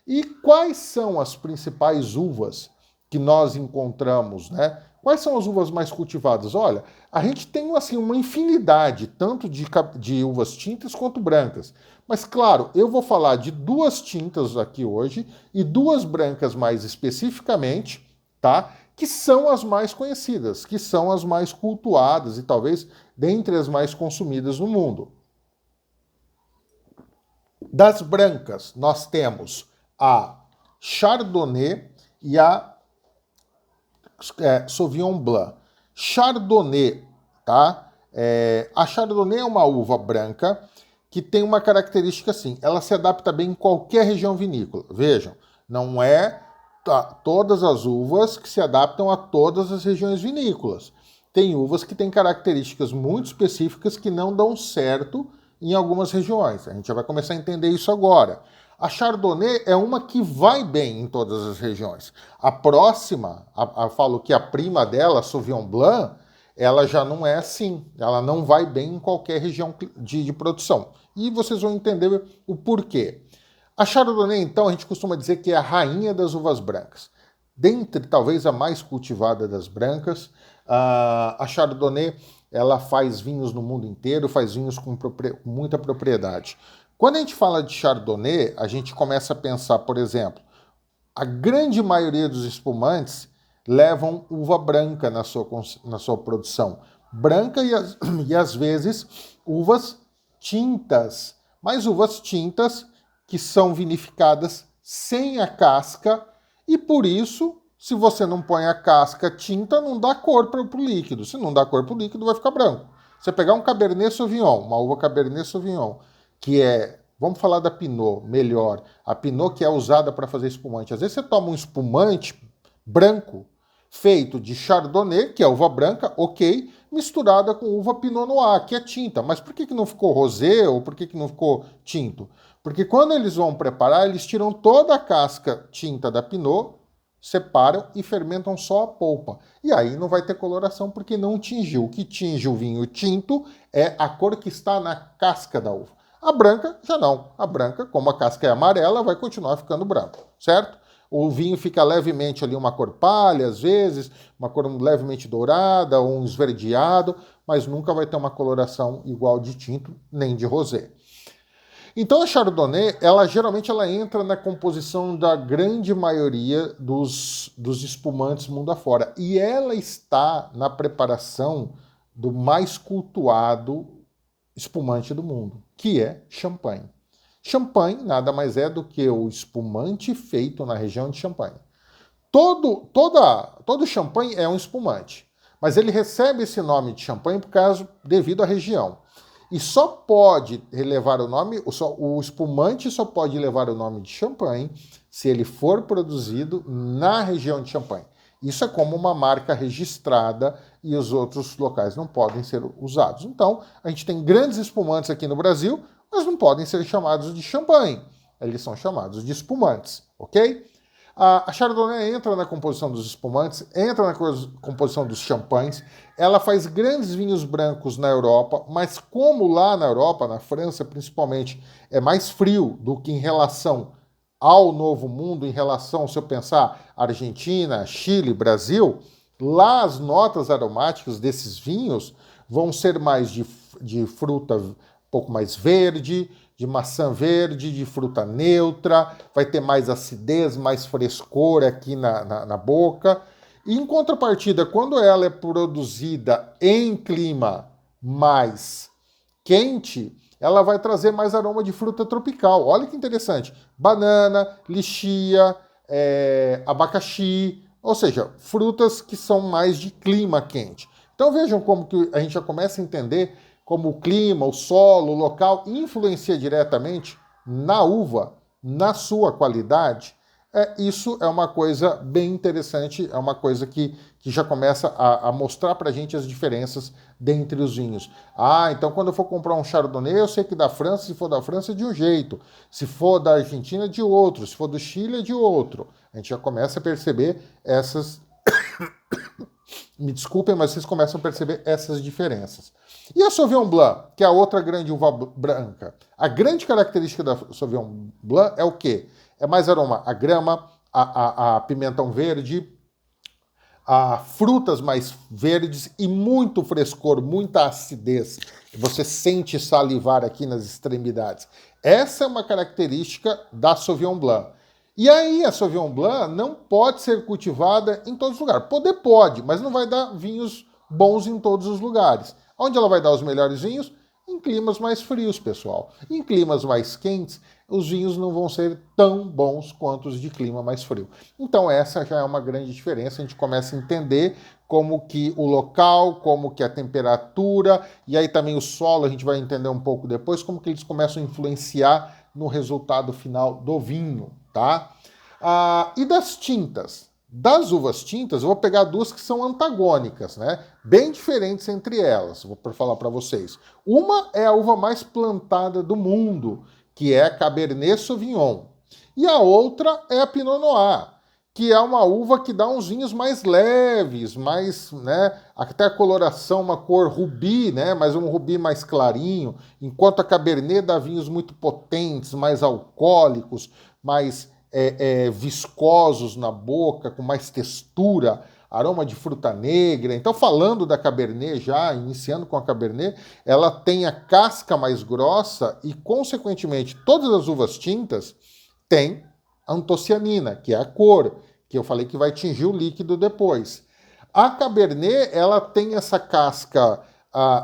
E quais são as principais uvas que nós encontramos, né? Quais são as uvas mais cultivadas? Olha, a gente tem assim uma infinidade, tanto de uvas tintas quanto brancas. Mas claro, eu vou falar de 2 tintas aqui hoje e 2 brancas mais especificamente, tá? Que são as mais conhecidas, que são as mais cultuadas e talvez dentre as mais consumidas no mundo. Das brancas, nós temos a Chardonnay e a Sauvignon Blanc. Chardonnay, tá? A Chardonnay é uma uva branca que tem uma característica assim, ela se adapta bem em qualquer região vinícola. Vejam, não é todas as uvas que se adaptam a todas as regiões vinícolas. Tem uvas que têm características muito específicas que não dão certo em algumas regiões. A gente já vai começar a entender isso agora. A Chardonnay é uma que vai bem em todas as regiões. A próxima, eu falo que a prima dela, a Sauvignon Blanc, ela já não é assim. Ela não vai bem em qualquer região de produção. E vocês vão entender o porquê. A Chardonnay, então, a gente costuma dizer que é a rainha das uvas brancas. Dentre, talvez, a mais cultivada das brancas, a Chardonnay, ela faz vinhos no mundo inteiro, faz vinhos com muita propriedade. Quando a gente fala de Chardonnay, a gente começa a pensar, por exemplo, a grande maioria dos espumantes levam uva branca na sua produção. Branca e às vezes uvas tintas, mas uvas tintas que são vinificadas sem a casca e por isso, se você não põe a casca tinta, não dá cor para o líquido. Se não dá cor para o líquido, vai ficar branco. Você pegar um Cabernet Sauvignon, uma uva Cabernet Sauvignon, que vamos falar da Pinot, melhor, a Pinot que é usada para fazer espumante. Às vezes você toma um espumante branco, feito de Chardonnay, que é uva branca, ok, misturada com uva Pinot Noir, que é tinta. Mas por que não ficou rosé ou por que não ficou tinto? Porque quando eles vão preparar, eles tiram toda a casca tinta da Pinot, separam e fermentam só a polpa. E aí não vai ter coloração porque não tingiu. O que tinge o vinho tinto é a cor que está na casca da uva. A branca já não. A branca, como a casca é amarela, vai continuar ficando branco, certo? O vinho fica levemente ali uma cor palha, às vezes, uma cor levemente dourada ou um esverdeado, mas nunca vai ter uma coloração igual de tinto nem de rosé. Então a Chardonnay, geralmente ela entra na composição da grande maioria dos espumantes mundo afora. E ela está na preparação do mais cultuado espumante do mundo, que é champanhe. Champanhe nada mais é do que o espumante feito na região de Champagne. Todo champanhe é um espumante, mas ele recebe esse nome de champanhe devido à região. E só pode levar o nome, o espumante só pode levar o nome de champanhe se ele for produzido na região de Champagne. Isso é como uma marca registrada e os outros locais não podem ser usados. Então, a gente tem grandes espumantes aqui no Brasil, mas não podem ser chamados de champanhe. Eles são chamados de espumantes, ok? A Chardonnay entra na composição dos espumantes, entra na composição dos champanhes. Ela faz grandes vinhos brancos na Europa, mas como lá na Europa, na França principalmente, é mais frio do que em relação ao Novo Mundo, em relação, se eu pensar, Argentina, Chile, Brasil, lá as notas aromáticas desses vinhos vão ser mais de fruta um pouco mais verde, de maçã verde, de fruta neutra, vai ter mais acidez, mais frescor aqui na boca. E em contrapartida, quando ela é produzida em clima mais quente, ela vai trazer mais aroma de fruta tropical. Olha que interessante. Banana, lichia, abacaxi, ou seja, frutas que são mais de clima quente. Então vejam como que a gente já começa a entender como o clima, o solo, o local influencia diretamente na uva, na sua qualidade. Isso é uma coisa bem interessante, é uma coisa que já começa a mostrar para a gente as diferenças dentre os vinhos. Então quando eu for comprar um Chardonnay, eu sei que da França, se for da França, é de um jeito. Se for da Argentina, é de outro. Se for do Chile, é de outro. A gente já começa a perceber essas... Me desculpem, mas vocês começam a perceber essas diferenças. E a Sauvignon Blanc, que é a outra grande uva branca? A grande característica da Sauvignon Blanc é o quê? É mais aroma a grama, a pimentão verde, a frutas mais verdes e muito frescor, muita acidez. Você sente salivar aqui nas extremidades. Essa é uma característica da Sauvignon Blanc. E aí a Sauvignon Blanc não pode ser cultivada em todos os lugares. Poder pode, mas não vai dar vinhos bons em todos os lugares. Onde ela vai dar os melhores vinhos? Em climas mais frios, pessoal. Em climas mais quentes, os vinhos não vão ser tão bons quanto os de clima mais frio. Então essa já é uma grande diferença. A gente começa a entender como que o local, como que a temperatura, e aí também o solo, a gente vai entender um pouco depois, como que eles começam a influenciar no resultado final do vinho, tá? E das tintas? Das uvas tintas, eu vou pegar duas que são antagônicas, né? Bem diferentes entre elas, vou falar para vocês. Uma é a uva mais plantada do mundo, que é a Cabernet Sauvignon. E a outra é a Pinot Noir, que é uma uva que dá uns vinhos mais leves, mais, né? Até a coloração, uma cor rubi, né? Mas um rubi mais clarinho, enquanto a Cabernet dá vinhos muito potentes, mais alcoólicos, mais viscosos na boca, com mais textura, aroma de fruta negra. Então, falando da Cabernet já, iniciando com a Cabernet, ela tem a casca mais grossa e, consequentemente, todas as uvas tintas têm antocianina, que é a cor, que eu falei que vai tingir o líquido depois. A Cabernet, ela tem essa casca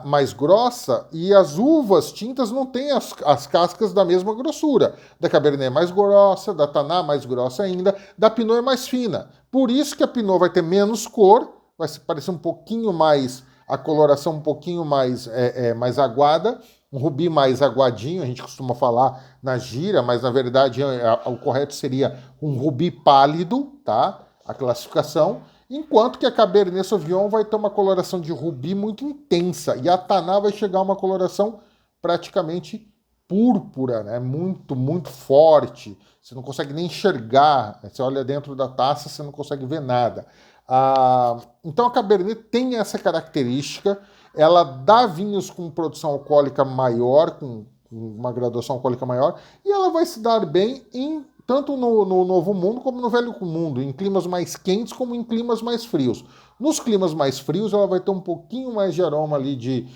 mais grossa e as uvas tintas não têm as cascas da mesma grossura. Da Cabernet é mais grossa, da Taná mais grossa ainda, da Pinot é mais fina. Por isso que a Pinot vai ter menos cor, vai parecer um pouquinho mais, a coloração um pouquinho mais, mais aguada, um rubi mais aguadinho, a gente costuma falar na gíria, mas na verdade o correto seria um rubi pálido, tá? A classificação. Enquanto que a Cabernet Sauvignon vai ter uma coloração de rubi muito intensa e a Taná vai chegar a uma coloração praticamente púrpura, né? Muito, muito forte. Você não consegue nem enxergar. Você olha dentro da taça, você não consegue ver nada. Então a Cabernet tem essa característica. Ela dá vinhos com produção alcoólica maior, com uma graduação alcoólica maior, e ela vai se dar bem tanto no Novo Mundo como no Velho Mundo, em climas mais quentes como em climas mais frios. Nos climas mais frios, ela vai ter um pouquinho mais de aroma ali de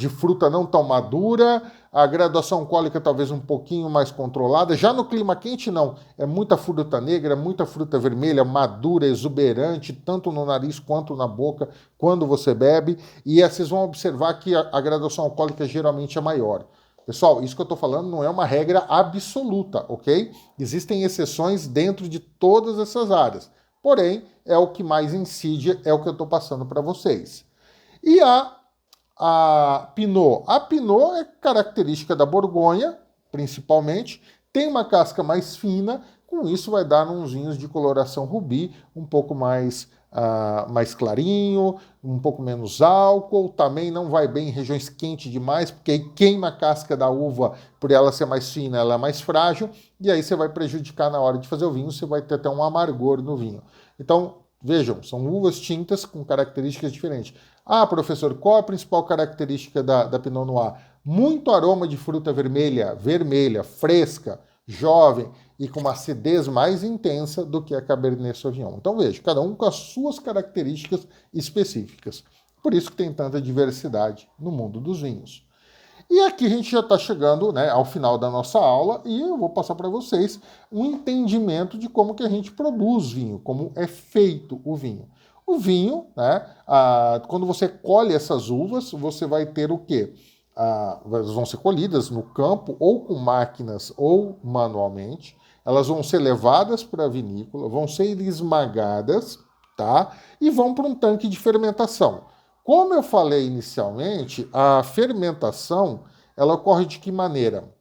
fruta não tão madura, a graduação alcoólica talvez um pouquinho mais controlada. Já no clima quente, não. É muita fruta negra, muita fruta vermelha, madura, exuberante, tanto no nariz quanto na boca, quando você bebe. E vocês vão observar que a graduação alcoólica geralmente é maior. Pessoal, isso que eu estou falando não é uma regra absoluta, ok? Existem exceções dentro de todas essas áreas. Porém, é o que mais incide, é o que eu estou passando para vocês. E a Pinot. A Pinot é característica da Borgonha, principalmente. Tem uma casca mais fina, com isso vai dar uns vinhos de coloração rubi, um pouco mais clarinho, um pouco menos álcool. Também não vai bem em regiões quentes demais, porque aí queima a casca da uva, por ela ser mais fina, ela é mais frágil, e aí você vai prejudicar na hora de fazer o vinho, você vai ter até um amargor no vinho. Então, vejam, são uvas tintas com características diferentes. Ah, professor, qual a principal característica da Pinot Noir? Muito aroma de fruta vermelha, fresca, jovem e com uma acidez mais intensa do que a Cabernet Sauvignon. Então veja, cada um com as suas características específicas. Por isso que tem tanta diversidade no mundo dos vinhos. E aqui a gente já está chegando, né, ao final da nossa aula e eu vou passar para vocês um entendimento de como que a gente produz vinho, como é feito o vinho. O vinho, né, quando você colhe essas uvas, você vai ter o quê? Elas vão ser colhidas no campo ou com máquinas ou manualmente. Elas vão ser levadas para a vinícola, vão ser esmagadas, tá? E vão para um tanque de fermentação. Como eu falei inicialmente, a fermentação ela ocorre de que maneira?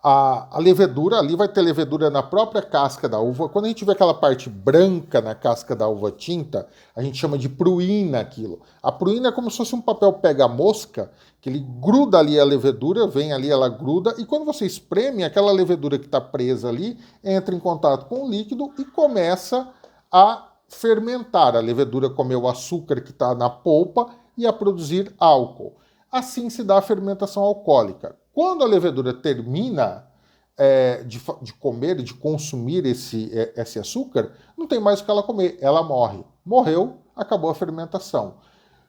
A levedura, ali vai ter levedura na própria casca da uva. Quando a gente vê aquela parte branca na casca da uva tinta, a gente chama de pruína aquilo. A pruína é como se fosse um papel pega-mosca, que ele gruda ali a levedura, vem ali, ela gruda, e quando você espreme, aquela levedura que está presa ali entra em contato com o líquido e começa a fermentar. A levedura comeu o açúcar que está na polpa e a produzir álcool. Assim se dá a fermentação alcoólica. Quando a levedura termina de comer, de consumir esse açúcar, não tem mais o que ela comer, ela morre. Morreu, acabou a fermentação.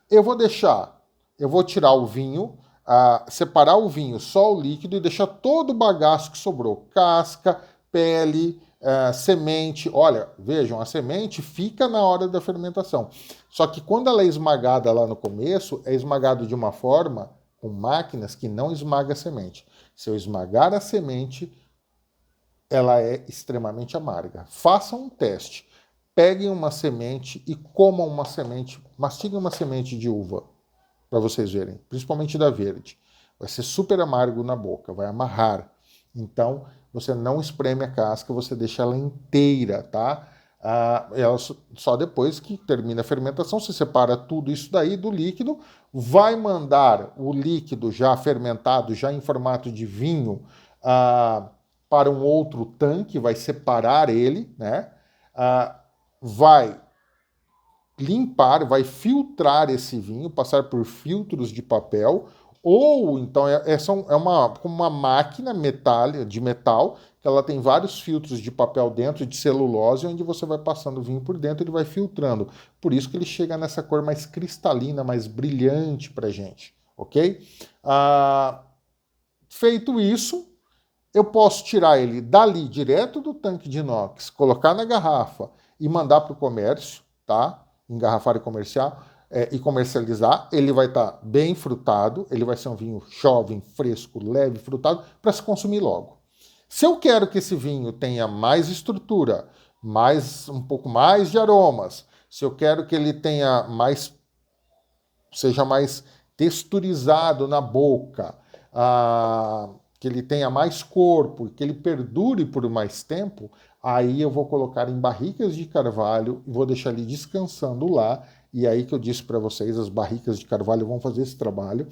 Eu vou tirar o vinho, separar o vinho, só o líquido, e deixar todo o bagaço que sobrou, casca, pele, semente. Olha, vejam, a semente fica na hora da fermentação. Só que quando ela é esmagada lá no começo, é esmagado de uma forma com máquinas que não esmaga a semente. Se eu esmagar a semente, ela é extremamente amarga. Façam um teste. Peguem uma semente e comam uma semente, mastiguem uma semente de uva, para vocês verem, principalmente da verde. Vai ser super amargo na boca, vai amarrar. Então, você não espreme a casca, você deixa ela inteira, tá? Ela só depois que termina a fermentação, você separa tudo isso daí do líquido, vai mandar o líquido já fermentado, já em formato de vinho, para um outro tanque, vai separar ele, né? Vai limpar, vai filtrar esse vinho, passar por filtros de papel, ou então uma máquina de metal, que ela tem vários filtros de papel dentro, de celulose, onde você vai passando o vinho por dentro e ele vai filtrando. Por isso que ele chega nessa cor mais cristalina, mais brilhante pra gente, ok? Feito isso, eu posso tirar ele dali, direto do tanque de inox, colocar na garrafa e mandar para o comércio, tá? Engarrafar e comercializar. Ele vai estar bem frutado, ele vai ser um vinho jovem, fresco, leve, frutado, para se consumir logo. Se eu quero que esse vinho tenha mais estrutura, um pouco mais de aromas, se eu quero que ele seja mais texturizado na boca, que ele tenha mais corpo, que ele perdure por mais tempo, aí eu vou colocar em barricas de carvalho e vou deixar ele descansando lá. E aí que eu disse para vocês, as barricas de carvalho vão fazer esse trabalho.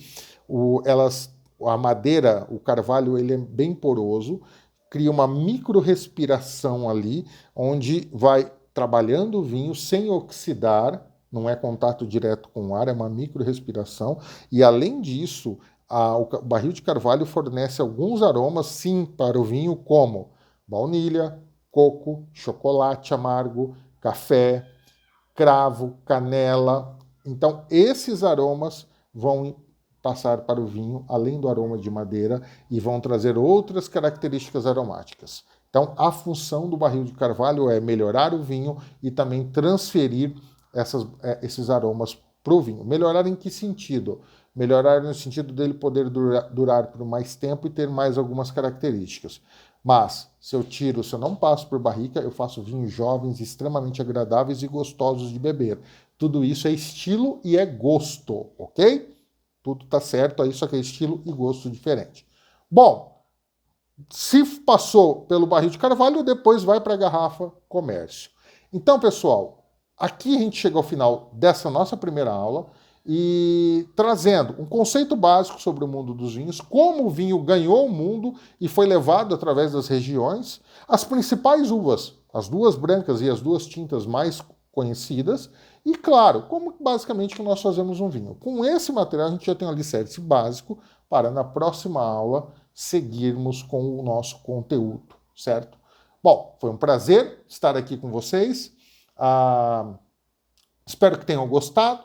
a madeira, o carvalho, ele é bem poroso, cria uma micro-respiração ali, onde vai trabalhando o vinho sem oxidar, não é contato direto com o ar, é uma micro-respiração, e além disso, o barril de carvalho fornece alguns aromas, sim, para o vinho, como baunilha, coco, chocolate amargo, café, cravo, canela. Então, esses aromas vão passar para o vinho, além do aroma de madeira, e vão trazer outras características aromáticas. Então, a função do barril de carvalho é melhorar o vinho e também transferir esses aromas para o vinho. Melhorar em que sentido? Melhorar no sentido dele poder durar por mais tempo e ter mais algumas características. Mas, se eu não passo por barrica, eu faço vinhos jovens, extremamente agradáveis e gostosos de beber. Tudo isso é estilo e é gosto, ok? Tudo tá certo, aí só que é estilo e gosto diferente. Bom, se passou pelo barril de carvalho, depois vai para a garrafa comércio. Então, pessoal, aqui a gente chega ao final dessa nossa primeira aula e trazendo um conceito básico sobre o mundo dos vinhos, como o vinho ganhou o mundo e foi levado através das regiões, as principais uvas, as duas brancas e as duas tintas mais conhecidas, e claro, como basicamente que nós fazemos um vinho. Com esse material a gente já tem um alicerce básico para na próxima aula seguirmos com o nosso conteúdo, certo? Bom, foi um prazer estar aqui com vocês. Espero que tenham gostado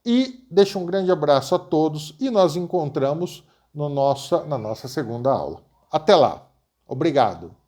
e deixo um grande abraço a todos e nós encontramos na nossa segunda aula. Até lá. Obrigado.